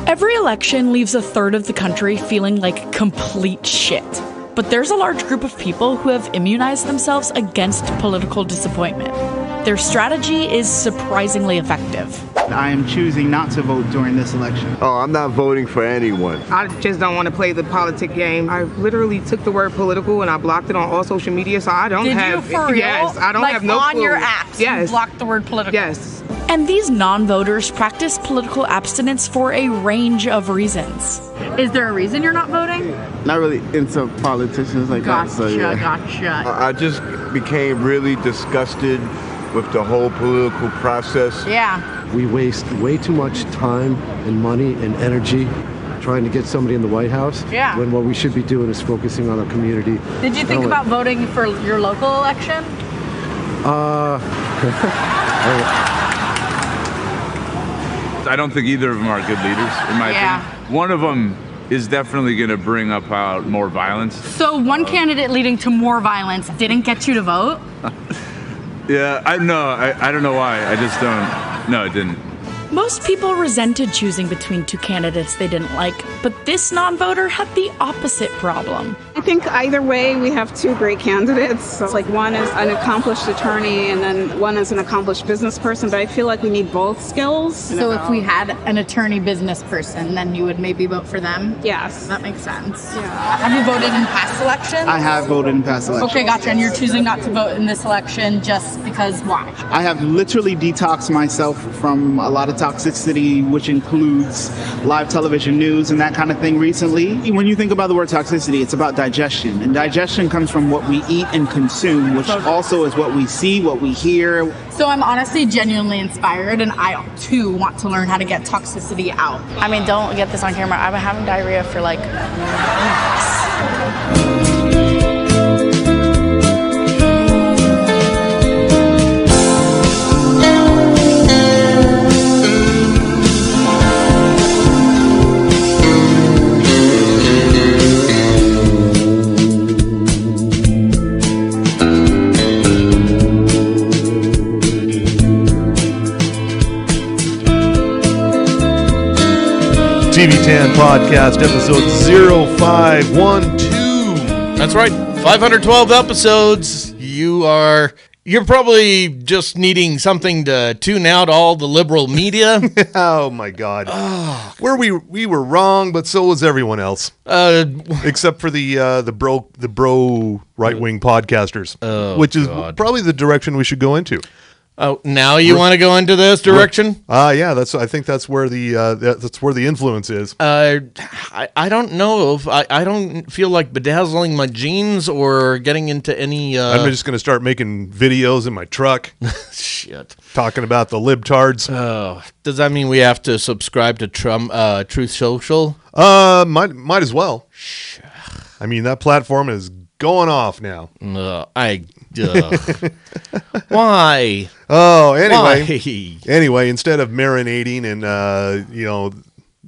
Every election leaves a third of the country feeling like complete shit. But there's a large group of people who have immunized themselves against political disappointment. Their strategy is surprisingly effective. I am choosing not to vote during this election. Oh, I'm not voting for anyone. I just don't want to play the politic game. I literally took the word political and I blocked it on all social media, so I don't have... Did you for real? Yes, I don't have no on clue. your apps, yes. you blocked the word political? Yes. And these non-voters practice political abstinence for a range of reasons. Is there a reason you're not voting? Not really into politicians like that. So, yeah. Gotcha. I just became really disgusted with the whole political process. Yeah. We waste way too much time and money and energy trying to get somebody in the White House when what we should be doing is focusing on our community. Did you think about voting for your local election? I don't think either of them are good leaders, in my opinion. One of them is definitely going to bring about more violence. So one candidate leading to more violence didn't get you to vote? Yeah, I don't know why. I just don't. No, it didn't. Most people resented choosing between two candidates they didn't like, but this non-voter had the opposite problem. I think either way, we have two great candidates. So like one is an accomplished attorney and then one is an accomplished business person, but I feel like we need both skills. So if we had an attorney business person, then you would maybe vote for them? Yes. That makes sense. Yeah. Have you voted in past elections? I have voted in past elections. Okay, gotcha. And you're choosing not to vote in this election just because why? I have literally detoxed myself from a lot of toxicity, which includes live television news and that kind of thing recently. When you think about the word toxicity, it's about digestion. And digestion comes from what we eat and consume, which also is what we see, what we hear. So I'm honestly genuinely inspired, and I too want to learn how to get toxicity out. I mean, don't get this on camera. I've been having diarrhea for like weeks. TV10 Podcast, episode 0512. That's right, 512 episodes. You're probably just needing something to tune out all the liberal media. Oh my God. We were wrong, but so was everyone else. Except for the bro right-wing podcasters, which is probably the direction we should go into. Oh, now you want to go into this direction? Yeah, I think that's where the influence is. I don't know if I don't feel like bedazzling my jeans or getting into any. I'm just going to start making videos in my truck. Shit, talking about the libtards. Oh, does that mean we have to subscribe to Truth Social? Might as well. I mean, that platform is going off now. Why? Oh, anyway. Why? Anyway, instead of marinating and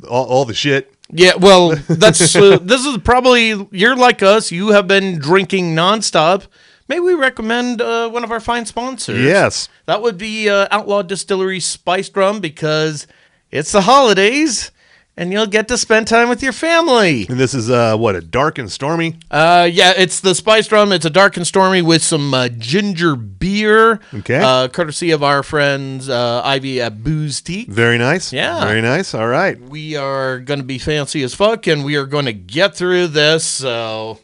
all the shit. Yeah, well, that's this is probably, you're like us. You have been drinking nonstop. May we recommend one of our fine sponsors? Yes, that would be Outlaw Distillery Spiced Rum, because it's the holidays. And you'll get to spend time with your family. And this is, a dark and stormy? Yeah, it's the spiced rum. It's a dark and stormy with some ginger beer. Okay. Courtesy of our friends Ivy at Booze Tea. Very nice. Yeah. Very nice. All right. We are going to be fancy as fuck, and we are going to get through this, so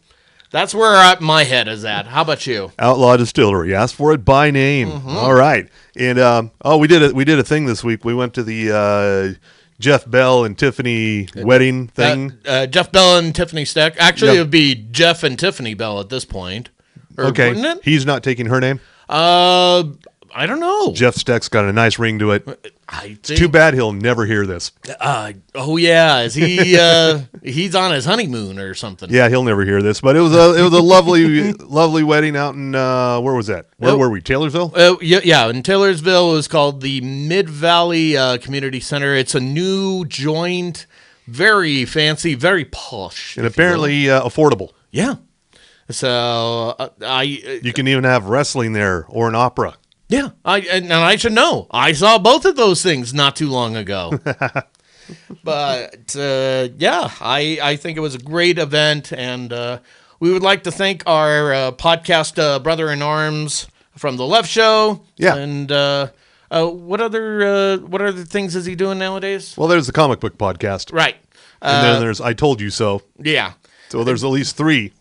that's where my head is at. How about you? Outlaw Distillery. Ask for it by name. Mm-hmm. All right. And, we did a thing this week. We went to the... Jeff Bell and Tiffany wedding thing. Jeff Bell and Tiffany Steck. Actually, It would be Jeff and Tiffany Bell at this point. Okay. He's not taking her name? I don't know. Jeff Steck's got a nice ring to it. It's too bad he'll never hear this. Oh yeah, is he? He's on his honeymoon or something. Yeah, he'll never hear this. But it was a lovely wedding out in where was that? Where were we? Taylorsville? Yeah, in Taylorsville. It was called the Mid Valley Community Center. It's a new joint, very fancy, very posh, and apparently affordable. Yeah. So you can even have wrestling there or an opera. Yeah, and I should know. I saw both of those things not too long ago. But I think it was a great event, and we would like to thank our podcast brother in arms from the Left Show. Yeah. And what other things is he doing nowadays? Well, there's the comic book podcast. Right. And then there's I Told You So. Yeah. So there's at least 3.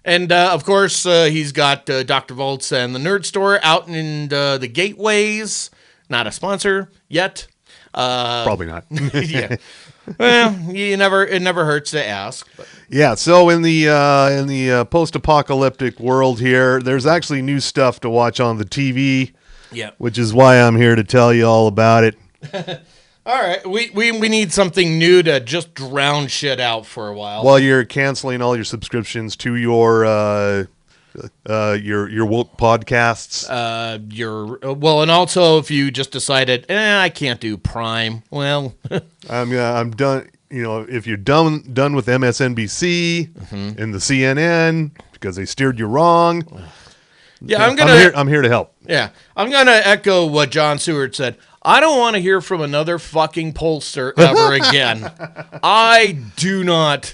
And, of course, he's got Dr. Volts and the Nerd Store out in the gateways. Not a sponsor yet. Probably not. Yeah. Well, it never hurts to ask. But. Yeah, so in the post-apocalyptic world here, there's actually new stuff to watch on the TV. Yeah. Which is why I'm here to tell you all about it. All right, we need something new to just drown shit out for a while. While you're canceling all your subscriptions to your woke podcasts. And also if you just decided, I can't do Prime. Well, I'm done. If you're done with MSNBC and the CNN because they steered you wrong. Yeah, I'm here to help. Yeah, I'm gonna echo what John Seward said. I don't want to hear from another fucking pollster ever again. I do not.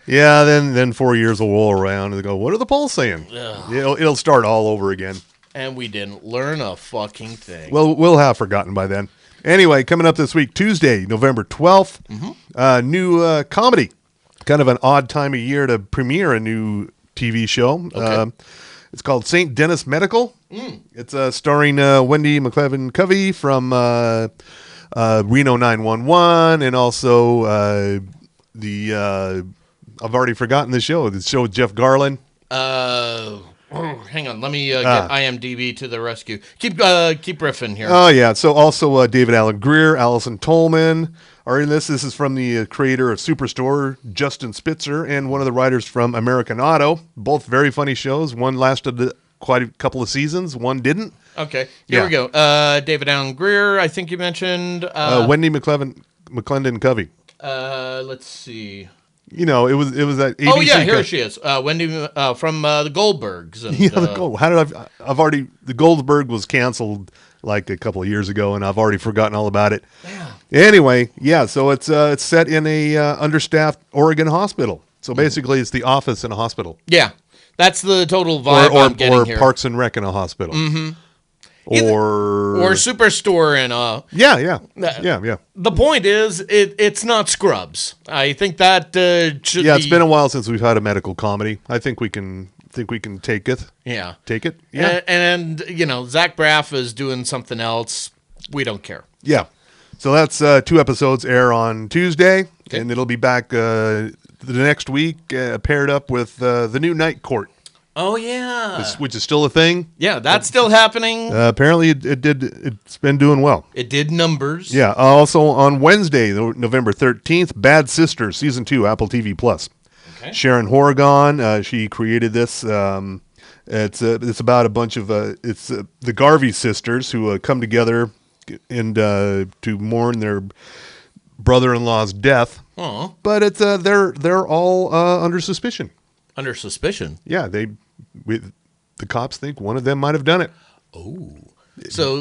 Yeah, then 4 years will roll around and they go, what are the polls saying? It'll start all over again. And we didn't learn a fucking thing. Well, we'll have forgotten by then. Anyway, coming up this week, Tuesday, November 12th, new comedy. Kind of an odd time of year to premiere a new TV show. Okay. It's called St. Denis Medical. It's starring Wendy McLevin-Covey from Reno 911 and also I've already forgotten the show with Jeff Garlin. Hang on, let me get IMDb to the rescue. Keep riffing here. Oh, yeah. So also David Alan Grier, Allison Tolman are in this. This is from the creator of Superstore, Justin Spitzer, and one of the writers from American Auto. Both very funny shows. One lasted quite a couple of seasons. One didn't. Okay, here we go. David Alan Grier, I think you mentioned. Wendy McLendon-Covey. Let's see. It was that ABC. Oh yeah, here she is. Wendy from the Goldbergs. And, the Goldberg was canceled like a couple of years ago, and I've already forgotten all about it. Yeah. Anyway, yeah. So it's set in a understaffed Oregon hospital. So basically, it's The Office in a hospital. Yeah, that's the total vibe I'm getting here. Or Parks and Rec in a hospital. Mm-hmm. Or Superstore in a... Yeah. The point is, it's not Scrubs. I think that should be... Yeah, it's been a while since we've had a medical comedy. I think we can take it. Yeah. Take it? Yeah. And Zach Braff is doing something else. We don't care. Yeah. So that's 2 episodes air on Tuesday, and it'll be back the next week paired up with the new Night Court. Oh, yeah. Which is still a thing. Yeah, that's still happening. Apparently, it's been doing well. It did numbers. Yeah. Also, on Wednesday, November 13th, Bad Sisters, Season 2, Apple TV+. Okay. Sharon Horgan, she created this. It's about a bunch of... the Garvey sisters who come together and to mourn their brother-in-law's death. Oh. But it's they're all under suspicion. Under suspicion? Yeah, the cops think one of them might have done it. Oh.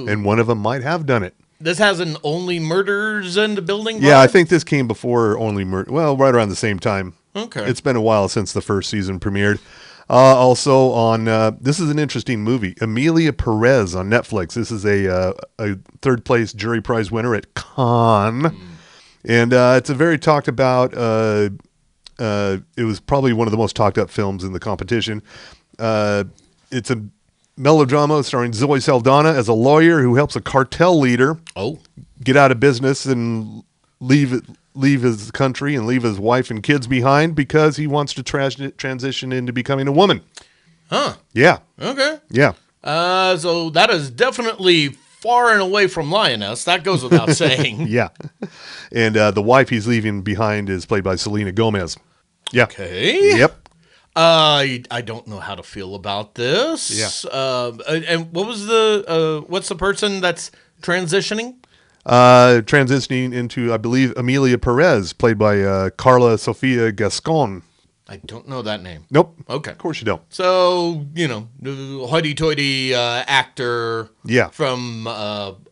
And one of them might have done it. This has an Only Murders in the Building vibe? Yeah, I think this came before Only Murder. Well, right around the same time. Okay. It's been a while since the first season premiered. Also on, this is an interesting movie, Emilia Perez on Netflix. This is a third place jury prize winner at Cannes. And it's a very talked about, it was probably one of the most talked up films in the competition. It's a melodrama starring Zoe Saldana as a lawyer who helps a cartel leader get out of business and leave his country and leave his wife and kids behind because he wants to transition into becoming a woman. Huh. Yeah. Okay. Yeah. So that is definitely far and away from Lioness. That goes without saying. Yeah. And the wife he's leaving behind is played by Selena Gomez. Yeah. Okay. Yep. I don't know how to feel about this. Yeah. And what was what's the person that's transitioning? Transitioning into, I believe, Emilia Perez, played by Carla Sofia Gascon. I don't know that name. Nope. Okay. Of course you don't. So, the hoity-toity actor from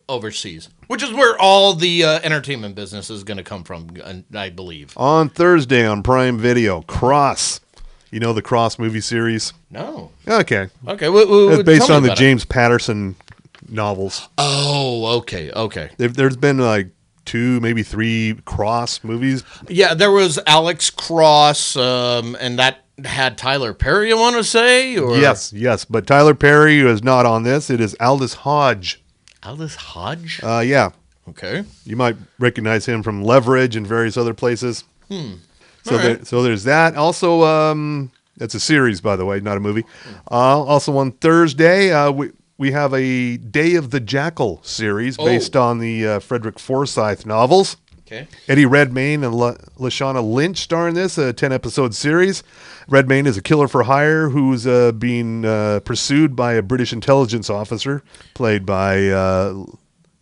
overseas. Which is where all the entertainment business is going to come from, I believe. On Thursday on Prime Video, Cross. You know the Cross movie series? No. Okay. Okay. It's based on the James Patterson novels. Oh, okay. There's been like 2, maybe 3 Cross movies. Yeah, there was Alex Cross, and that had Tyler Perry, I want to say? Or? Yes. But Tyler Perry is not on this. It is Aldous Hodge. Aldous Hodge? Yeah. Okay. You might recognize him from Leverage and various other places. So there's that. Also, it's a series, by the way, not a movie. Also on Thursday, we have a Day of the Jackal series based on the Frederick Forsyth novels. Okay. Eddie Redmayne and Lashana Lynch star in this, a 10-episode series. Redmayne is a killer for hire who's being pursued by a British intelligence officer, played by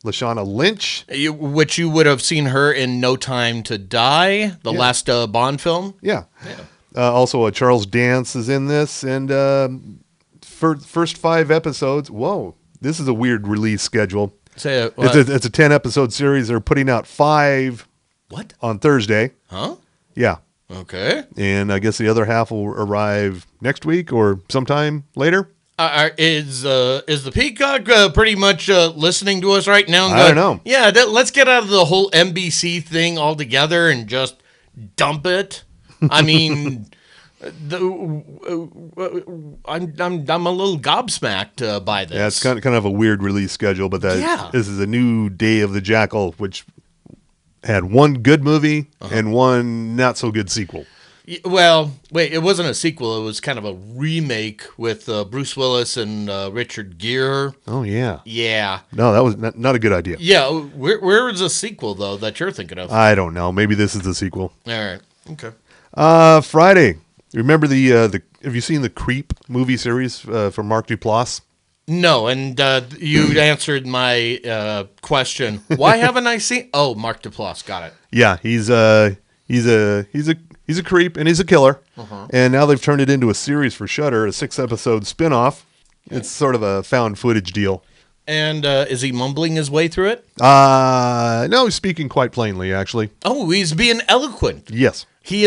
Lashana Lynch. Which you would have seen her in No Time to Die, the last Bond film. Yeah. Also, Charles Dance is in this, and first 5 episodes. Whoa, this is a weird release schedule. It's a 10-episode series. They're putting out 5 on Thursday. Huh? Yeah. Okay. And I guess the other half will arrive next week or sometime later. Is the Peacock pretty much listening to us right now? I don't know. Yeah, let's get out of the whole NBC thing altogether and just dump it. I mean, I'm a little gobsmacked by this. Yeah, it's kind of a weird release schedule, but this is a new Day of the Jackal, which had 1 good movie and 1 not so good sequel. Well, wait, it wasn't a sequel. It was kind of a remake with Bruce Willis and Richard Gere. Oh, yeah. Yeah. No, that was not a good idea. Yeah, where is the sequel, though, that you're thinking of? I don't know. Maybe this is the sequel. All right. Okay. Friday. Remember the have you seen the Creep movie series from Mark Duplass? No, and you answered my question. Why haven't I seen? Oh, Mark Duplass, got it. Yeah, he's a creep and he's a killer, and now they've turned it into a series for Shudder, a 6-episode spinoff. Okay. It's sort of a found footage deal. And is he mumbling his way through it? No, he's speaking quite plainly, actually. Oh, he's being eloquent. Yes, he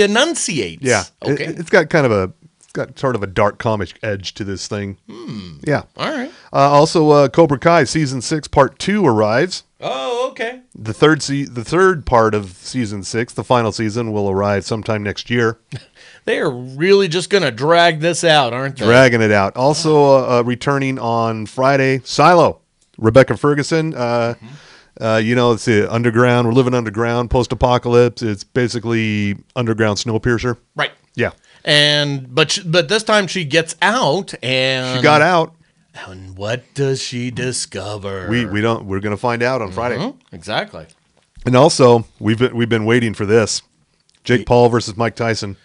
enunciates. Yeah, okay. It's got sort of a dark comic edge to this thing. Yeah. All right. Also, Cobra Kai season 6 part 2 arrives. Oh, okay. The third part of season 6, the final season, will arrive sometime next year. They are really just going to drag this out, aren't they? Dragging it out. Also, returning on Friday, Silo. Rebecca Ferguson. It's the underground. We're living underground, post-apocalypse. It's basically underground Snowpiercer. Right. Yeah. But this time she gets out, and she got out. And what does she discover? We're going to find out on Friday. Exactly. And also, we've been waiting for this. Jake Paul versus Mike Tyson.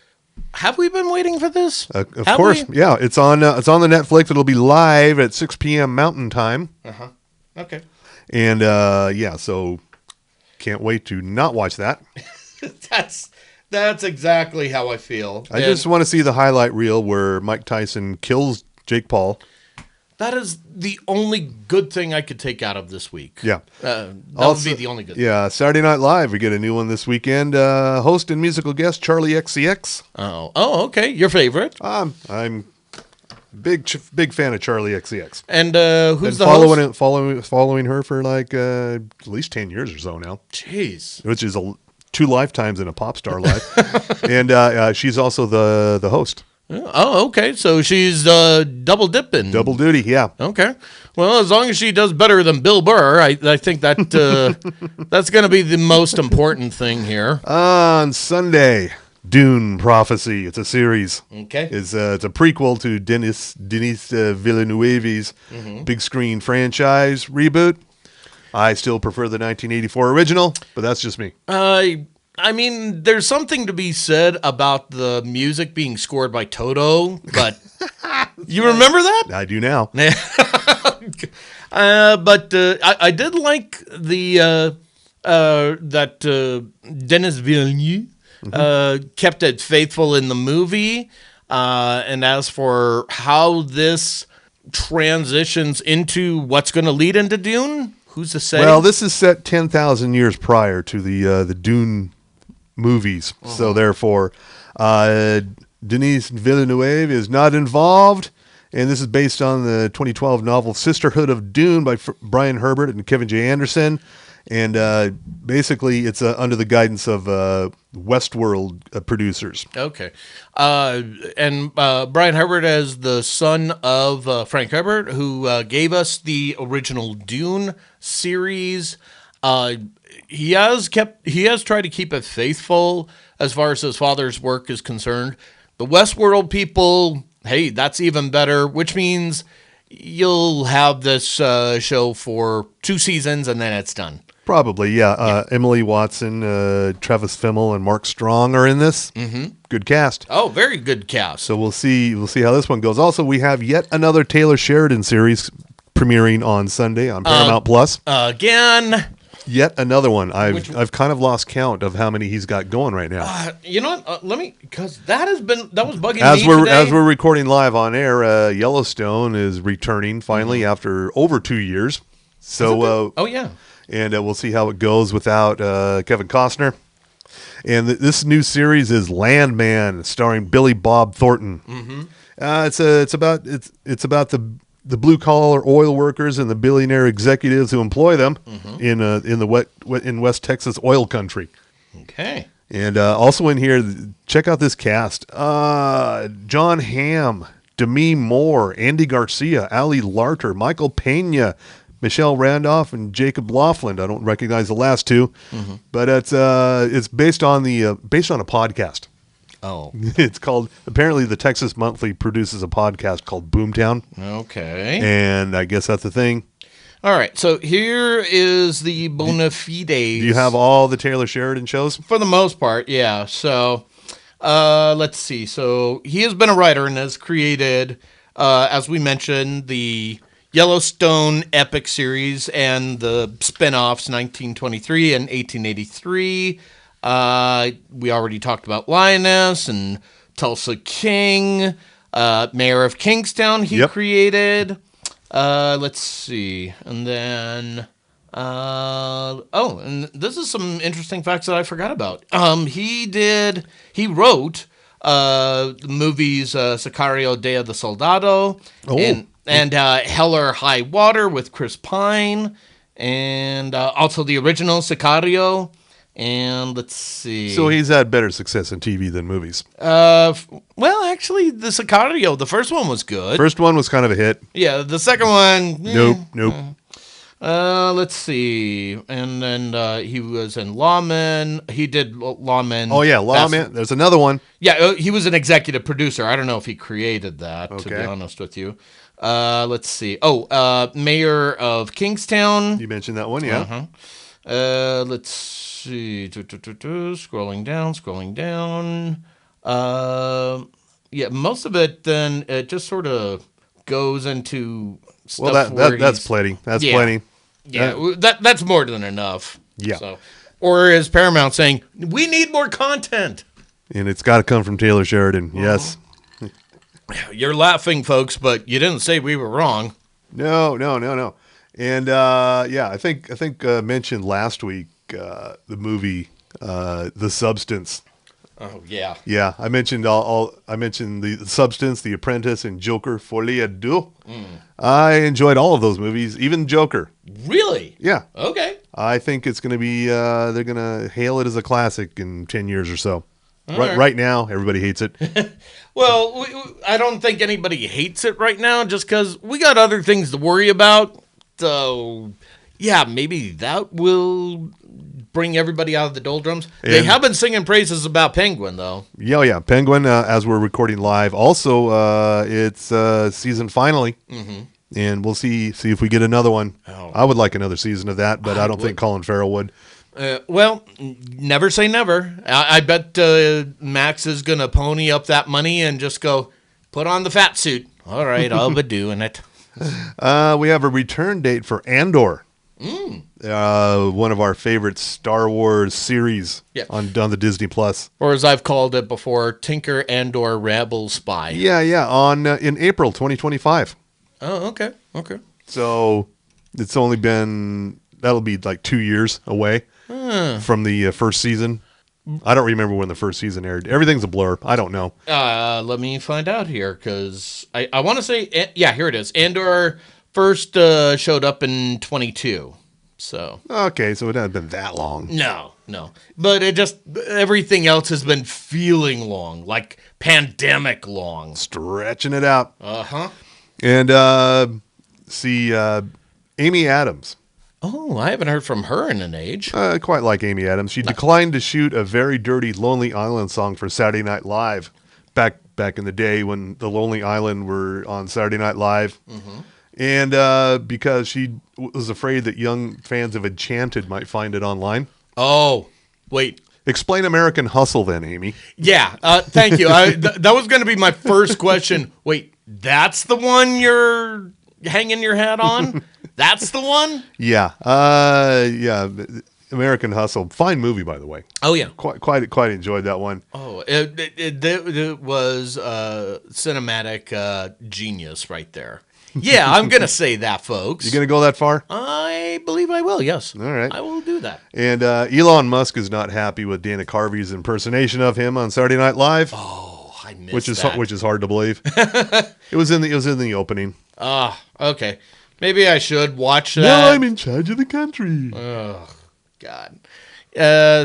Have we been waiting for this? Of course. Yeah, it's on the Netflix. It'll be live at 6 p.m. Mountain Time. Okay. And so can't wait to not watch that. That's exactly how I feel. I just want to see the highlight reel where Mike Tyson kills Jake Paul. That is the only good thing I could take out of this week. Yeah. That would be the only good thing. Yeah, Saturday Night Live, we get a new one this weekend. Host and musical guest, Charlie XCX. Oh, okay. Your favorite? I'm big fan of Charlie XCX. And who's the host? Following her for like at least 10 years or so now. Jeez. Which is 2 lifetimes in a pop star life. And she's also the host. Oh, okay. So she's double dipping. Double duty, yeah. Okay. Well, as long as she does better than Bill Burr, I think that that's going to be the most important thing here. On Sunday, Dune Prophecy. It's a series. Okay. It's a prequel to Denis Villeneuve's big screen franchise reboot. I still prefer the 1984 original, but that's just me. I mean, there's something to be said about the music being scored by Toto, but you remember that? I do now. But I did like the that Denis Villeneuve kept it faithful in the movie. And as for how this transitions into what's going to lead into Dune, Who's to say? Well, this is set 10,000 years prior to the Dune movies. So therefore, Denis Villeneuve is not involved. And this is based on the 2012 novel Sisterhood of Dune by Brian Herbert and Kevin J. Anderson. And basically, it's under the guidance of Westworld producers. Okay. And Brian Herbert is the son of Frank Herbert, who gave us the original Dune series. He has tried to keep it faithful as far as his father's work is concerned. The Westworld people, hey, that's even better, which means you'll have this show for 2 seasons and then it's done. Probably, yeah. Emily Watson, Travis Fimmel, and Mark Strong are in this. Mm-hmm. Good cast. Oh, very good cast. So we'll see how this one goes. Also, we have yet another Taylor Sheridan series premiering on Sunday on Paramount Plus. Again. Yet another one. I've kind of lost count of how many he's got going right now. You know what? Because that was bugging me today. As we're recording live on air, Yellowstone is returning finally after over 2 years. So, oh yeah. And we'll see how it goes without Kevin Costner. And this new series is Landman, starring Billy Bob Thornton. Mm-hmm. It's about the blue collar oil workers and the billionaire executives who employ them in West Texas oil country. Okay. And also in here, check out this cast: John Hamm, Demi Moore, Andy Garcia, Ali Larter, Michael Pena, Michelle Randolph, and Jacob Laughlin. I don't recognize the last two, but it's based on a podcast. Oh. It's called, apparently the Texas Monthly produces a podcast called Boomtown. Okay. And I guess that's the thing. All right. So here is the bona fides. Do you have all the Taylor Sheridan shows? For the most part, yeah. So let's see. So he has been a writer and has created, as we mentioned, the Yellowstone epic series and the spin-offs 1923 and 1883. We already talked about Lioness and Tulsa King, Mayor of Kingstown he created. Let's see. And then, and this is some interesting facts that I forgot about. He wrote the movies Sicario, Day of the Soldado, and Hell or High Water with Chris Pine, and also the original Sicario. And let's see. So he's had better success in TV than movies. Well, actually, the Sicario, the first one was good. First one was kind of a hit. Yeah, the second one. Nope. Let's see. And then he was in Lawman. He did Lawman. Oh, yeah, Lawman. There's another one. Yeah, he was an executive producer. I don't know if he created that, to be honest with you. Let's see. Mayor of Kingstown. You mentioned that one, yeah. Let's see. Scrolling down. Most of it then it just sort of goes into stuff. Well, that's plenty. That's plenty. Yeah, that's more than enough. Yeah. So, or is Paramount saying we need more content? And it's got to come from Taylor Sheridan. Yes. You're laughing, folks, but you didn't say we were wrong. No. And I think mentioned last week the movie The Substance. Oh yeah. Yeah, I mentioned I mentioned The Substance, The Apprentice, and Joker Folie à Deux. I enjoyed all of those movies, even Joker. Really? Yeah. Okay. I think it's going to be they're going to hail it as a classic in 10 years or so. Right. Right now, everybody hates it. Well, I don't think anybody hates it right now just because we got other things to worry about. So, yeah, maybe that will bring everybody out of the doldrums. They have been singing praises about Penguin, though. Yeah. Penguin, as we're recording live. Also, it's season finale. Mm-hmm. And we'll see if we get another one. Oh. I would like another season of that, but I don't think Colin Farrell would. Well, never say never. I bet Max is going to pony up that money and just go, put on the fat suit. All right, I'll be doing it. We have a return date for Andor. One of our favorite Star Wars series on the Disney Plus. Or as I've called it before, Tinker Andor Rebel Spy. Yeah, on in April 2025. Oh, okay. So it's only been that'll be like 2 years away from the first season. I don't remember when the first season aired. Everything's a blur. I don't know. Let me find out here, because I want to say, yeah, here it is. Andor first showed up in 22. So okay, so it hasn't been that long. No. But it just, everything else has been feeling long, like pandemic long. Stretching it out. Uh-huh. And Amy Adams. Oh, I haven't heard from her in an age. Quite like Amy Adams. She declined to shoot a very dirty Lonely Island song for Saturday Night Live back in the day when the Lonely Island were on Saturday Night Live. Mm-hmm. And because she was afraid that young fans of Enchanted might find it online. Oh, wait. Explain American Hustle then, Amy. Yeah, thank you. That was going to be my first question. Wait, that's the one you're hanging your hat on? That's the one? Yeah. American Hustle. Fine movie, by the way. Oh, yeah. Quite enjoyed that one. Oh, it was cinematic genius right there. Yeah, I'm going to say that, folks. You going to go that far? I believe I will, yes. All right. I will do that. And Elon Musk is not happy with Dana Carvey's impersonation of him on Saturday Night Live. Oh, I missed that. Which is hard to believe. It was in the opening. Okay. Maybe I should watch that. Now I'm in charge of the country. Oh, God.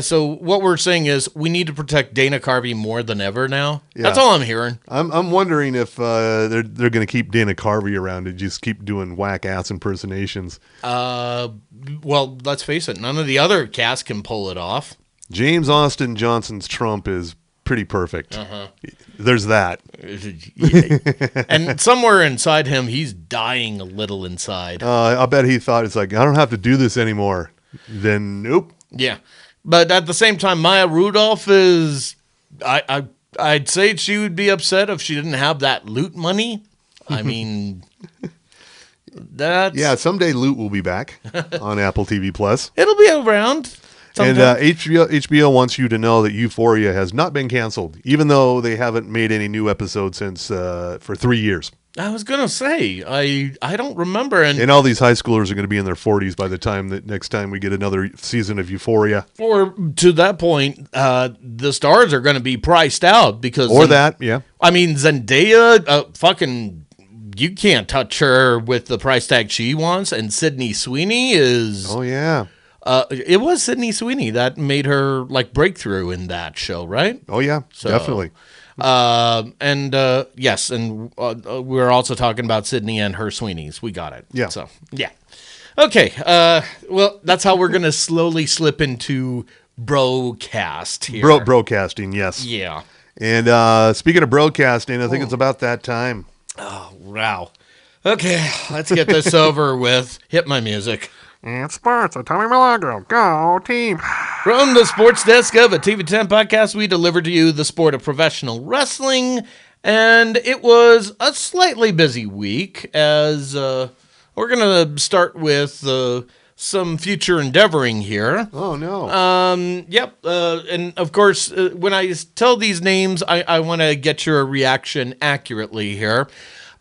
So what we're saying is we need to protect Dana Carvey more than ever now. Yeah. That's all I'm hearing. I'm wondering if they're going to keep Dana Carvey around and just keep doing whack ass impersonations. Well, let's face it, none of the other cast can pull it off. James Austin Johnson's Trump is pretty perfect. Uh-huh. There's that. And somewhere inside him, he's dying a little inside. I bet he thought, it's like, I don't have to do this anymore. Then nope. Yeah. But at the same time, Maya Rudolph is, I'd say she would be upset if she didn't have that loot money. I mean, that's... Yeah, someday Loot will be back on Apple TV Plus. It'll be around. Sometime. And HBO wants you to know that Euphoria has not been canceled, even though they haven't made any new episodes since for 3 years. I was going to say, I don't remember. And all these high schoolers are going to be in their 40s by the time that next time we get another season of Euphoria. Or to that point, the stars are going to be priced out because... Or that, yeah. I mean, Zendaya, you can't touch her with the price tag she wants. And Sydney Sweeney is... Oh, yeah. It was Sydney Sweeney that made her breakthrough in that show, right? Oh, yeah, definitely. Yes, and we're also talking about Sydney and her Sweeneys. We got it. Yeah. So, yeah. Okay, well, that's how we're going to slowly slip into broadcast here. Broadcasting, yes. Yeah. And speaking of broadcasting, I think it's about that time. Oh, wow. Okay, let's get this over with. Hit my music. And sports, Tommy Milagro. Go, team. From the sports desk of a TV10 podcast, we deliver to you the sport of professional wrestling. And it was a slightly busy week as we're going to start with some future endeavoring here. Oh, no. Yep. And, of course, when I tell these names, I want to get your reaction accurately here.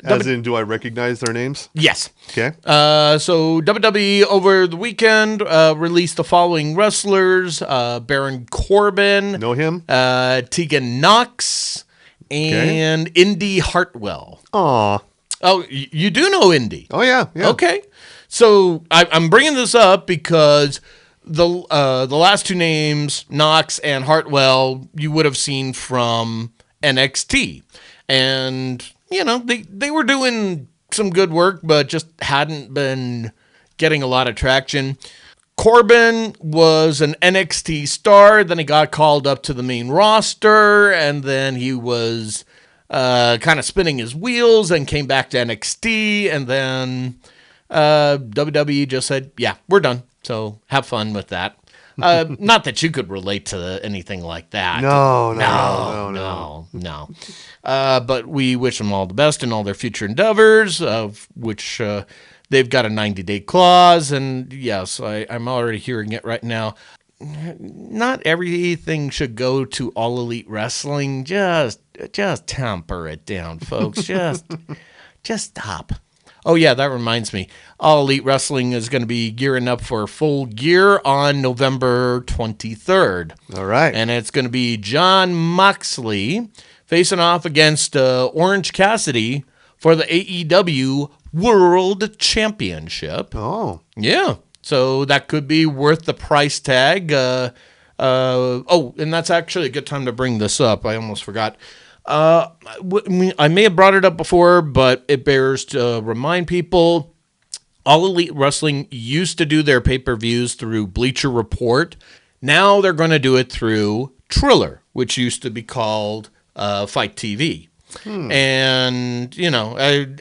As in, do I recognize their names? Yes. Okay. So WWE over the weekend released the following wrestlers: Baron Corbin, know him? Tegan Knox, and Indy Hartwell. Aw. Oh, you do know Indy? Oh yeah. Okay. So I'm bringing this up because the last two names, Knox and Hartwell, you would have seen from NXT, and they were doing some good work, but just hadn't been getting a lot of traction. Corbin was an NXT star, then he got called up to the main roster, and then he was kind of spinning his wheels and came back to NXT, and then WWE just said, yeah, we're done, so have fun with that. Not that you could relate to anything like that. No. But we wish them all the best in all their future endeavors, of which they've got a 90-day clause. And yes, I'm already hearing it right now. Not everything should go to All Elite Wrestling. Just temper it down, folks. Just stop. Oh, yeah, that reminds me. All Elite Wrestling is going to be gearing up for Full Gear on November 23rd. All right. And it's going to be John Moxley facing off against Orange Cassidy for the AEW World Championship. Oh. Yeah. So that could be worth the price tag. And that's actually a good time to bring this up. I almost forgot. I may have brought it up before, but it bears to remind people, All Elite Wrestling used to do their pay-per-views through Bleacher Report. Now they're going to do it through Triller, which used to be called Fight TV. And,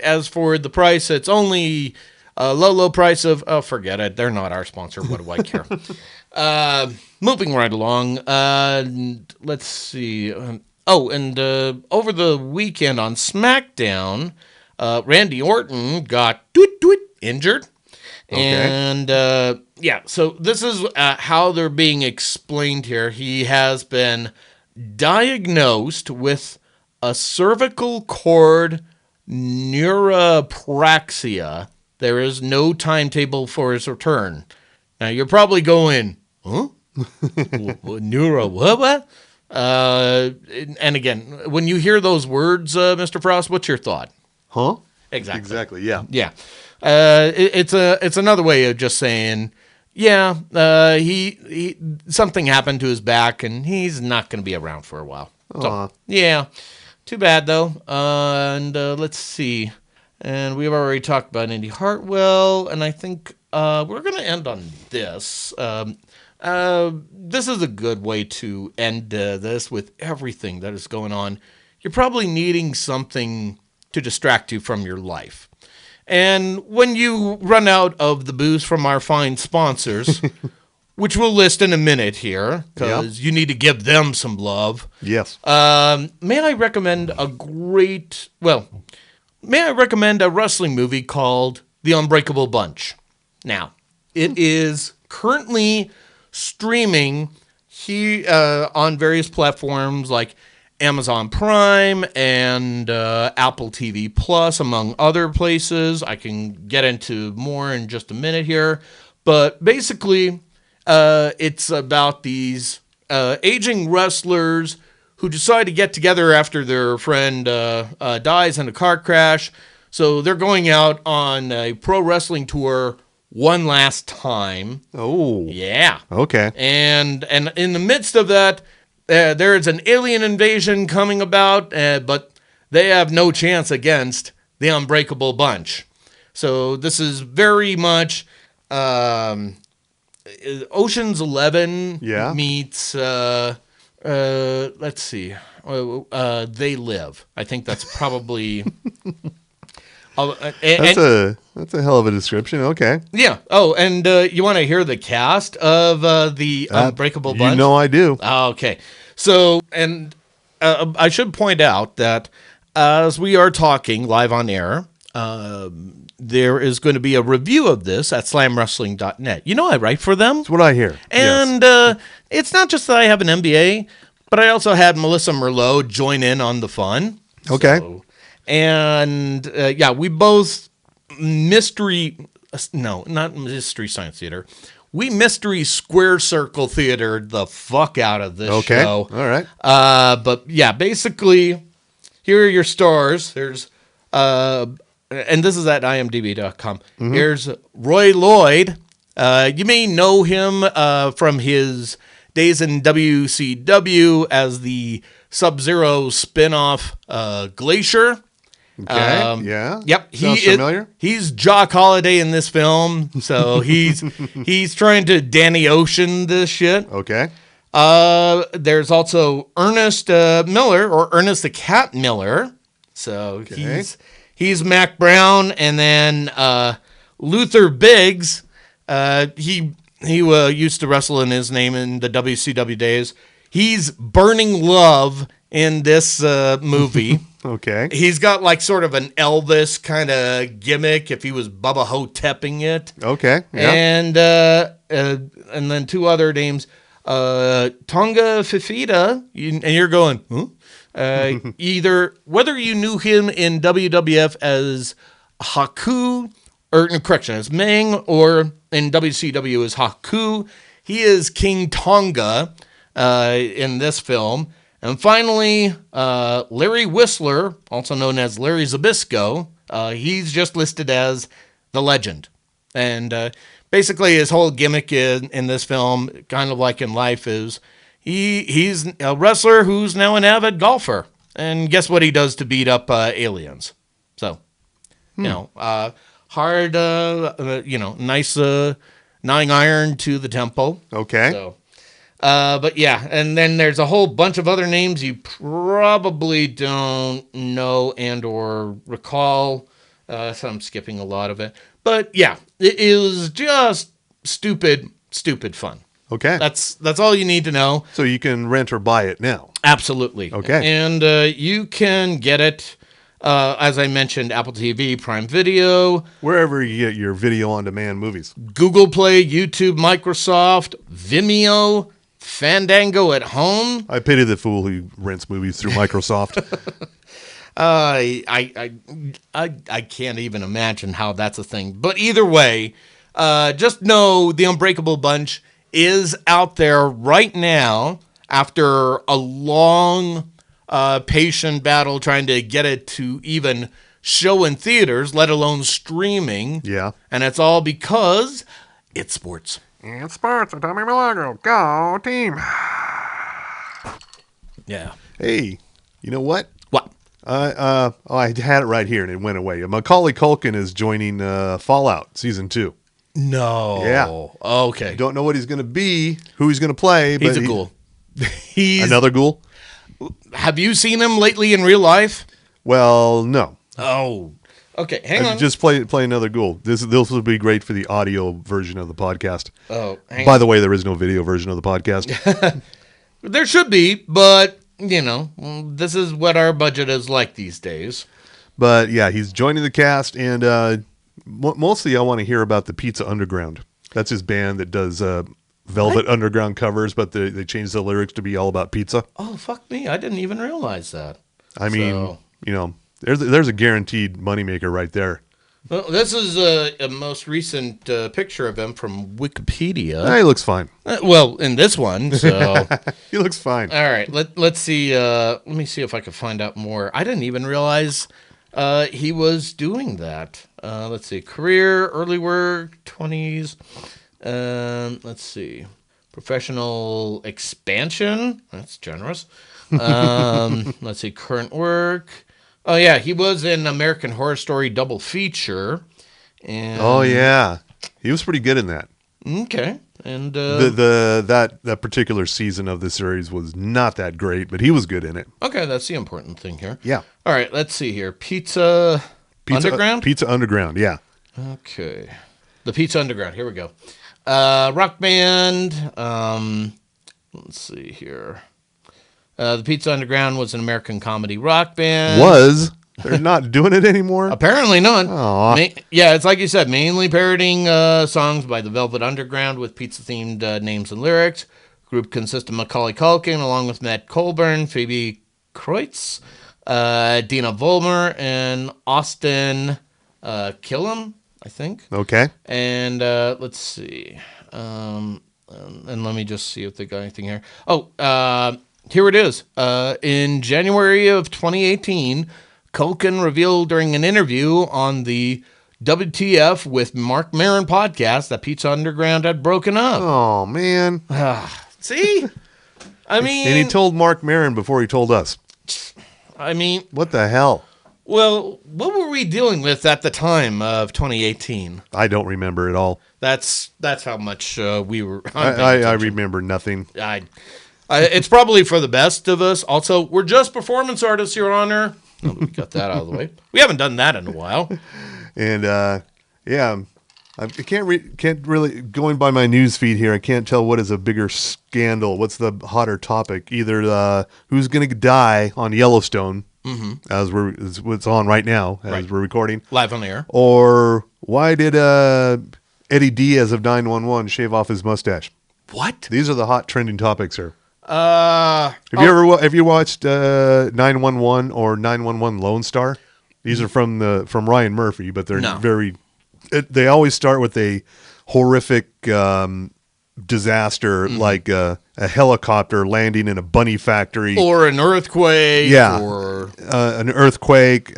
as for the price, it's only a low price of, forget it. They're not our sponsor. What do I care? Moving right along. Let's see. Over the weekend on SmackDown, Randy Orton got injured. Okay. And, so this is how they're being explained here. He has been diagnosed with a cervical cord neuropraxia. There is no timetable for his return. Now, you're probably going, huh? Neuro what? And again, when you hear those words, Mr. Frost, what's your thought? Huh? Exactly. Yeah. Yeah. It's another way of just saying, he something happened to his back and he's not going to be around for a while. So, yeah. Too bad though. Let's see. And we've already talked about Indy Hartwell, and I think we're going to end on this. This is a good way to end this with everything that is going on. You're probably needing something to distract you from your life. And when you run out of the booze from our fine sponsors, which we'll list in a minute here, because you need to give them some love. Yes. May I recommend a wrestling movie called The Unbreakable Bunch? Now, it is currently streaming on various platforms like Amazon Prime and Apple TV Plus, among other places. I can get into more in just a minute here. But basically, it's about these aging wrestlers who decide to get together after their friend dies in a car crash. So they're going out on a pro wrestling tour one last time. Oh. Yeah. Okay. And in the midst of that, there is an alien invasion coming about, but they have no chance against the Unbreakable Bunch. So this is very much Ocean's 11 meets, let's see, They Live. I think that's probably... That's a hell of a description. Okay. Yeah. Oh, and you want to hear the cast of the Unbreakable Bunch? You know I do. Okay. So, and I should point out that as we are talking live on air, there is going to be a review of this at slamwrestling.net. You know I write for them. That's what I hear. And it's not just that I have an MBA, but I also had Melissa Merlot join in on the fun. Okay. So, and we both not Mystery Science Theater. We Mystery Square Circle Theater the fuck out of this show. All right. But yeah, basically, here are your stars. There's, and this is at imdb.com. Mm-hmm. Here's Roy Lloyd. You may know him from his days in WCW as the Sub-Zero spin-off Glacier. Okay. Yeah. Yep. Sounds familiar. He's Jock Holiday in this film, so he's trying to Danny Ocean this shit. Okay. There's also Ernest Miller, or Ernest the Cat Miller. So he's Mac Brown, and then Luther Biggs. He used to wrestle in his name in the WCW days. He's Burning Love in this movie. Okay. He's got like sort of an Elvis kind of gimmick if he was Bubba Ho-Tepping it. Okay. Yeah. And then two other names. Tonga Fifita, and you're going, huh? Either whether you knew him in WWF as Haku, or correction, it's Meng, or in WCW is Haku. He is King Tonga in this film. And finally, Larry Whistler, also known as Larry Zbyszko, he's just listed as the Legend. And basically his whole gimmick in this film, kind of like in life, is he's a wrestler who's now an avid golfer. And guess what he does to beat up aliens? So, hard, nice 9-iron to the temple. Okay. So, but yeah, and then there's a whole bunch of other names you probably don't know and or recall. So I'm skipping a lot of it. But yeah, it is just stupid fun. Okay. That's all you need to know. So you can rent or buy it now. Absolutely. Okay. And you can get it, as I mentioned, Apple TV, Prime Video. Wherever you get your video on demand movies. Google Play, YouTube, Microsoft, Vimeo, Fandango at home. I pity the fool who rents movies through Microsoft. I can't even imagine how that's a thing. But either way, just know the Unbreakable Bunch is out there right now after a long, patient battle trying to get it to even show in theaters, let alone streaming. Yeah. And it's all because it's sports. It's sports with Tommy Milagro. Go team. Yeah. Hey, you know what? What? I had it right here and it went away. Macaulay Culkin is joining Fallout Season 2. No. Yeah. Okay. Don't know what he's going to be, who he's going to play. He's a ghoul. He's another ghoul? Have you seen him lately in real life? Well, no. Oh. Okay, hang on. Just play another ghoul. This will be great for the audio version of the podcast. Oh, By the way, there is no video version of the podcast. There should be, but, this is what our budget is like these days. But, yeah, he's joining the cast, and mostly I want to hear about the Pizza Underground. That's his band that does Velvet Underground covers, but they changed the lyrics to be all about pizza. Oh, fuck me. I didn't even realize that. I mean, there's a guaranteed moneymaker right there. Well, this is a most recent picture of him from Wikipedia. He looks fine. Well, in this one, so he looks fine. All right, let's see. Let me see if I can find out more. I didn't even realize he was doing that. Let's see. Career, early work, 20s. Let's see. Professional expansion. That's generous. Let's see. Current work. Oh, yeah. He was in American Horror Story double feature. And oh, yeah. He was pretty good in that. Okay. And that particular season of the series was not that great, but he was good in it. Okay, that's the important thing here. Yeah. All right, let's see here. Pizza Underground? Pizza Underground, yeah. Okay. The Pizza Underground. Here we go. Rock band. Let's see here. The Pizza Underground was an American comedy rock band. Was? They're not doing it anymore? Apparently not. Aww. Yeah, it's like you said, mainly parodying songs by the Velvet Underground with pizza-themed names and lyrics. The group consists of Macaulay Culkin, along with Matt Colburn, Phoebe Kreutz, Dina Vollmer, and Austin Killam, I think. Okay. And let's see. And let me just see if they got anything here. Oh, here it is. In January of 2018, Culkin revealed during an interview on the WTF with Mark Maron podcast that Pizza Underground had broken up. Oh, man. See? I mean... And he told Mark Maron before he told us. I mean... What the hell? Well, what were we dealing with at the time of 2018? I don't remember at all. That's how much we were... I remember nothing. It's probably for the best of us. Also, we're just performance artists, Your Honor. Oh, we got that out of the way. We haven't done that in a while. And yeah, I can't really, going by my news feed here, I can't tell what is a bigger scandal. What's the hotter topic? Either who's going to die on Yellowstone, as it's on right now as we're recording, live on the air, or why did Eddie Diaz of 911 shave off his mustache? What? These are the hot trending topics here. Have you watched 911 or 911 Lone Star? These are from Ryan Murphy, but they're No. they always start with a horrific disaster, like a helicopter landing in a bunny factory, or an earthquake. Yeah, or an earthquake.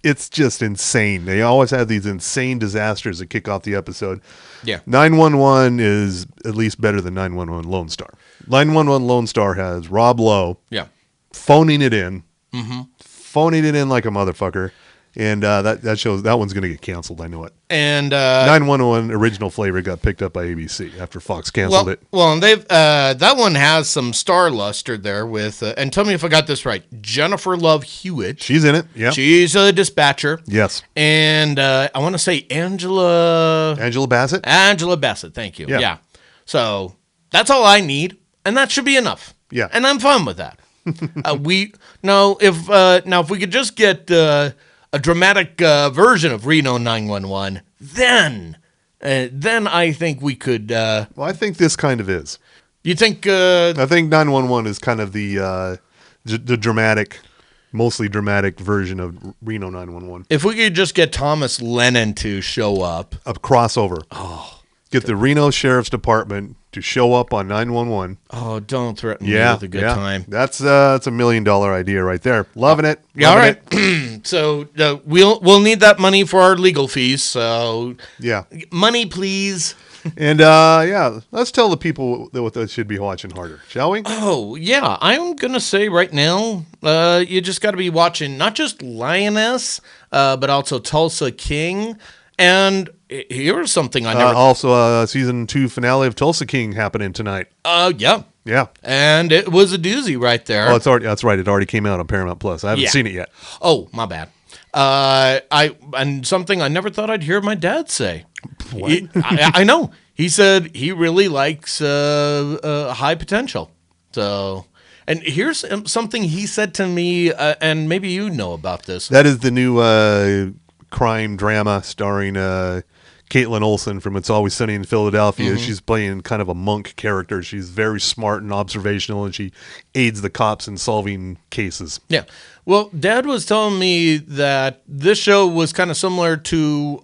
It's just insane. They always have these insane disasters that kick off the episode. Yeah. 911 is at least better than 911 Lone Star. 911 Lone Star has Rob Lowe. Yeah. Phoning it in. Mm-hmm. Phoning it in like a motherfucker. And that shows that one's going to get canceled. I know it. And 911 original flavor got picked up by ABC after Fox canceled it. Well, and they've that one has some star luster there with, and tell me if I got this right, Jennifer Love Hewitt. She's in it. Yeah, she's a dispatcher. Yes, and I want to say Angela Bassett. Angela Bassett. Thank you. Yeah. Yeah. So that's all I need, and that should be enough. Yeah, and I'm fine with that. If we could just get a dramatic version of Reno 911, then I think we could. Well, I think this kind of is. You think? I think 911 is kind of the dramatic, mostly dramatic version of Reno 911. If we could just get Thomas Lennon to show up, a crossover. Get the Reno Sheriff's Department to show up on 911. Oh, don't threaten me with a good time. That's a $1 million idea right there. Loving it. Yeah, all right. So we'll need that money for our legal fees. So yeah, money, please. And let's tell the people what they should be watching harder, shall we? Oh yeah, I'm gonna say right now, you just got to be watching not just Lioness, but also Tulsa King. And here's something I never. Also, season 2 finale of Tulsa King happening tonight. Yeah. And it was a doozy right there. Oh, that's right. It already came out on Paramount Plus. I haven't seen it yet. Oh, my bad. And something I never thought I'd hear my dad say. What? I know. He said he really likes High Potential. So, and here's something he said to me, and maybe you know about this. That is the new crime drama starring Caitlin Olsen from It's Always Sunny in Philadelphia. Mm-hmm. She's playing kind of a monk character. She's very smart and observational, and she aids the cops in solving cases. Yeah. Well, Dad was telling me that this show was kind of similar to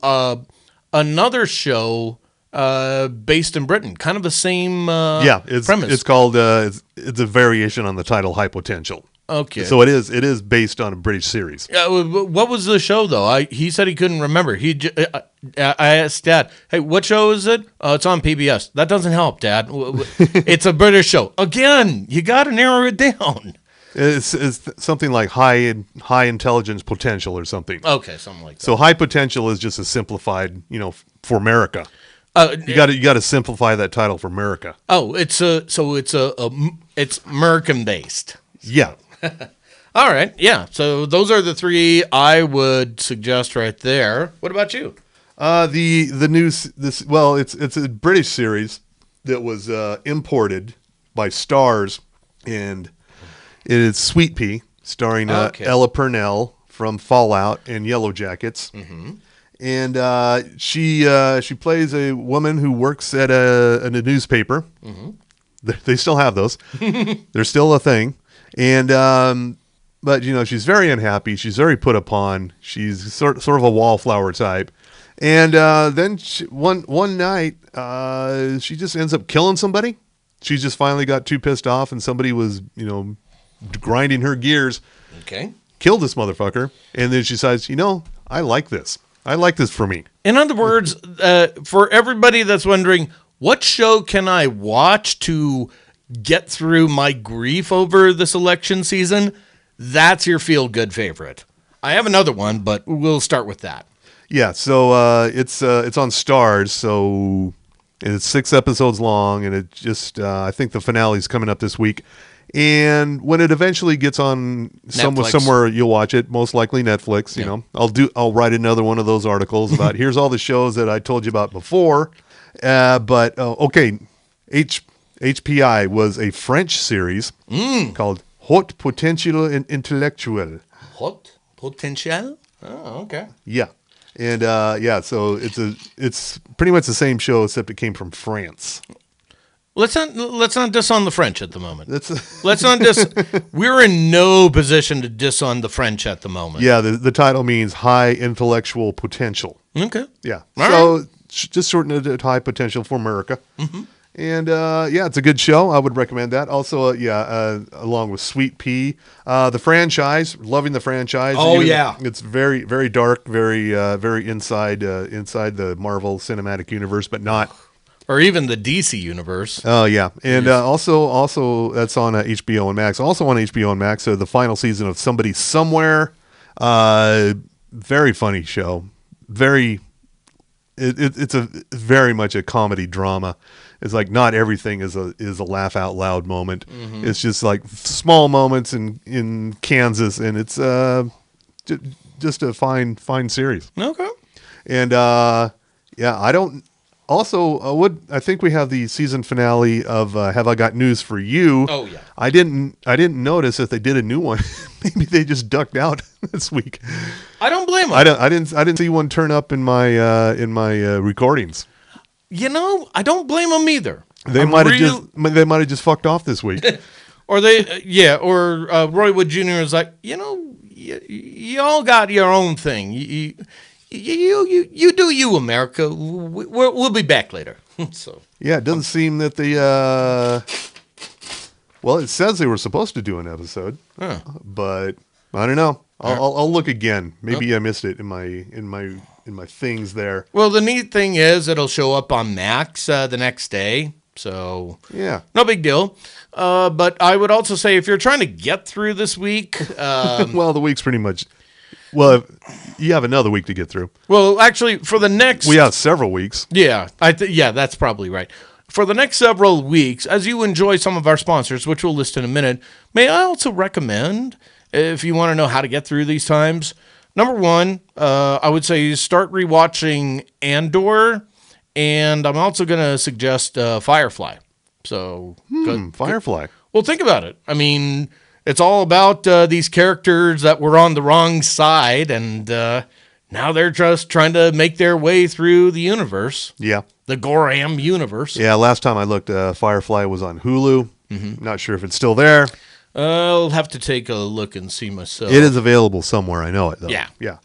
another show based in Britain. Kind of the same premise. It's called it's a variation on the title High Potential. Okay. So it is based on a British series. What was the show, though? He said he couldn't remember. I asked Dad, hey, what show is it? Oh, it's on PBS. That doesn't help, Dad. It's a British show. Again, you got to narrow it down. It's something like high intelligence potential or something. Okay, something like that. So High Potential is just a simplified, for Merica. You got to simplify that title for Merica. Oh, it's American based. Yeah. All right. Yeah. So those are the three I would suggest right there. What about you? The news. It's a British series that was imported by Starz, and it is Sweet Pea, starring Ella Purnell from Fallout and Yellow Jackets. Mm-hmm. And she plays a woman who works at a newspaper. Mm-hmm. They still have those. They're still a thing. And but she's very unhappy. She's very put upon. She's sort of a wallflower type. And then one night she just ends up killing somebody. She just finally got too pissed off, and somebody was grinding her gears. Okay. Killed this motherfucker, and then she decides, I like this. I like this for me. In other words, for everybody that's wondering, what show can I watch to get through my grief over this election season? That's your feel-good favorite. I have another one, but we'll start with that. Yeah, so it's on Starz, so it's 6 episodes long, and it just I think the finale is coming up this week. And when it eventually gets on somewhere, you'll watch it. Most likely Netflix. I'll write another one of those articles about here's all the shows that I told you about before. But HPI was a French series called Haute Potentiel Intellectuel. Haute Potentiel? Oh, okay. Yeah, and so it's pretty much the same show except it came from France. Let's not diss on the French at the moment. Let's not diss. We're in no position to diss on the French at the moment. Yeah, the title means high intellectual potential. Okay. Yeah. All right. Just shorten it to high potential for Merica. Mm-hmm. And it's a good show. I would recommend that. Also, along with Sweet Pea, the franchise. Loving the franchise. Oh yeah, it's very very dark, very inside the Marvel Cinematic Universe, but not. Or even the DC universe. Oh yeah, and also that's on HBO and Max. Also on HBO and Max, the final season of Somebody Somewhere. Very funny show. It's a very much a comedy drama. It's like not everything is a laugh out loud moment. Mm-hmm. It's just like small moments in Kansas, and it's just a fine series. Okay. And I don't. Also, I think we have the season finale of Have I Got News for You? Oh yeah. I didn't notice if they did a new one. Maybe they just ducked out this week. I don't blame them. I didn't see one turn up in my recordings. I don't blame them either. They might have just fucked off this week. Or Roy Wood Jr. is like, you all got your own thing. You do you, America. We'll be back later. So yeah, it doesn't seem that well, it says they were supposed to do an episode, but I don't know. I'll look again. Maybe I missed it in my things there. Well, the neat thing is it'll show up on Max the next day. So yeah, no big deal. But I would also say if you're trying to get through this week, well, the week's pretty much. Well, you have another week to get through. Well, actually, for the next... We have several weeks. Yeah, that's probably right. For the next several weeks, as you enjoy some of our sponsors, which we'll list in a minute, may I also recommend, if you want to know how to get through these times, number one, I would say start rewatching Andor, and I'm also going to suggest Firefly. So, Firefly. Well, think about it. I mean... It's all about these characters that were on the wrong side, and now they're just trying to make their way through the universe. Yeah. The Goram universe. Yeah, last time I looked, Firefly was on Hulu. Mm-hmm. Not sure if it's still there. I'll have to take a look and see myself. It is available somewhere. I know it, though. Yeah. Yeah.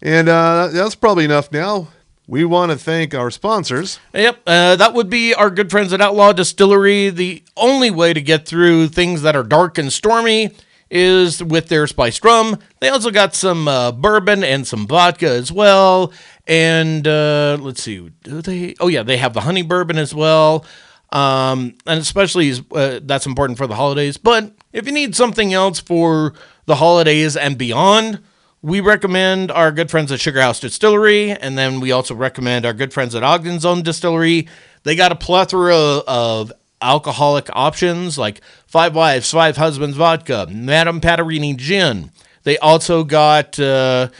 And that's probably enough now. We want to thank our sponsors. Yep, that would be our good friends at Outlaw Distillery. The only way to get through things that are dark and stormy is with their spiced rum. They also got some bourbon and some vodka as well. And let's see, do they? Oh yeah, they have the honey bourbon as well. And especially that's important for the holidays. But if you need something else for the holidays and beyond, we recommend our good friends at Sugar House Distillery, and then we also recommend our good friends at Ogden's Own Distillery. They got a plethora of alcoholic options like 5 Wives, 5 Husbands vodka, Madame Patarini gin. They also got the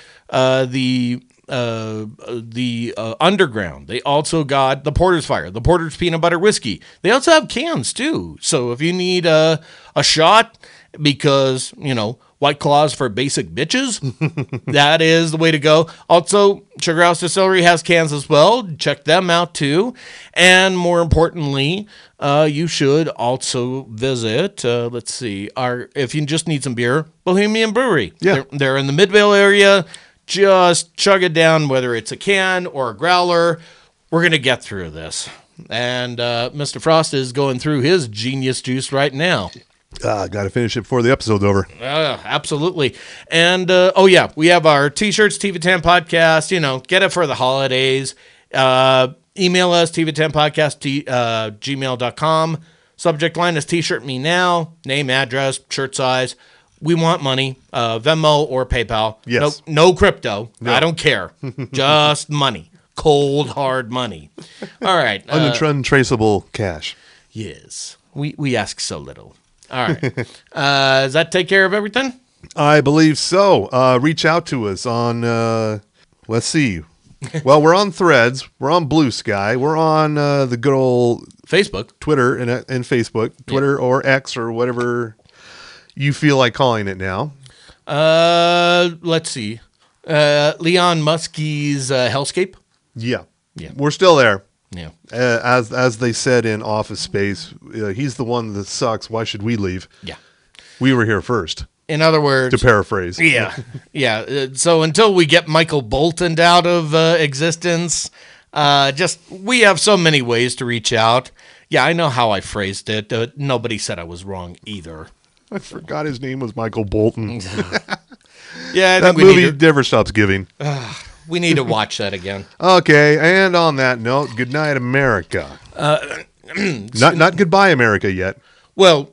Underground. They also got the Porter's Fire, the Porter's Peanut Butter Whiskey. They also have cans too. So if you need a shot because, White Claws for basic bitches, that is the way to go. Also, Sugar House Distillery has cans as well. Check them out too. And more importantly, you should also visit, let's see, if you just need some beer, Bohemian Brewery. Yeah. They're in the Midvale area. Just chug it down, whether it's a can or a growler. We're going to get through this. And Mr. Frost is going through his genius juice right now. Got to finish it before the episode's over. Absolutely. And, we have our T-shirts, TV10 Podcast. Get it for the holidays. Email us, TV10podcast, gmail.com. Subject line is T-shirt me now. Name, address, shirt size. We want money. Venmo or PayPal. Yes. No crypto. No. I don't care. Just money. Cold, hard money. All right. Untraceable cash. Yes. We ask so little. All right. Does that take care of everything? I believe so. Reach out to us on, let's see. Well, we're on Threads. We're on Blue Sky. We're on the good old Facebook, Twitter, and Facebook. Twitter or X or whatever you feel like calling it now. Let's see. Leon Muskie's Hellscape. Yeah. We're still there. Yeah. As they said in Office Space, he's the one that sucks. Why should we leave? Yeah. We were here first. In other words, to paraphrase. Yeah. Yeah. So until we get Michael Bolton out of existence, we have so many ways to reach out. Yeah, I know how I phrased it. Nobody said I was wrong either. I forgot his name was Michael Bolton. Yeah, that movie never stops giving. We need to watch that again. Okay, and on that note, good night, America. Not goodbye, America yet. Well,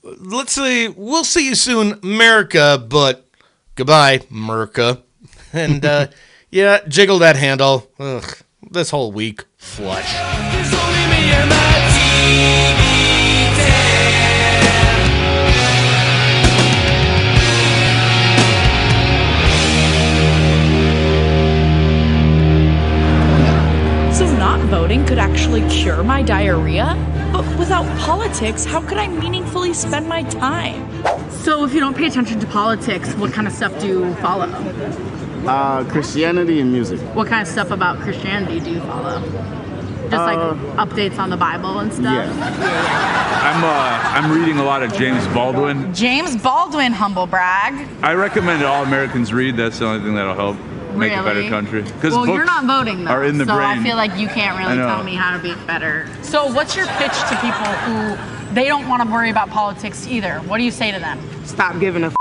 let's see. We'll see you soon, Merica, but goodbye, Merica. And yeah, jiggle that handle. Ugh, this whole week, flush. So not voting could actually cure my diarrhea? But without politics, how could I meaningfully spend my time? So if you don't pay attention to politics, what kind of stuff do you follow? Christianity and music. What kind of stuff about Christianity do you follow? Just like updates on the Bible and stuff? Yeah. I'm reading a lot of James Baldwin. James Baldwin, humble brag. I recommend all Americans read. That's the only thing that'll help make a better country. Well, you're not voting though, are in the so brain. I feel like you can't really tell me how to be better. So what's your pitch to people who they don't want to worry about politics either? What do you say to them? Stop giving a f***.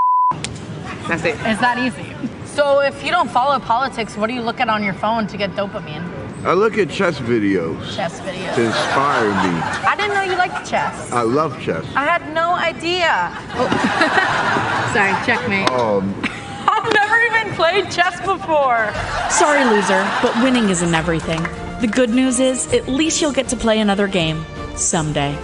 That's it. Is that easy? So if you don't follow politics, what do you look at on your phone to get dopamine? I look at chess videos. Chess videos. To inspire me. I didn't know you liked chess. I love chess. I had no idea. Oh. Sorry, checkmate. I've never even played chess before. Sorry, loser, but winning isn't everything. The good news is, at least you'll get to play another game someday.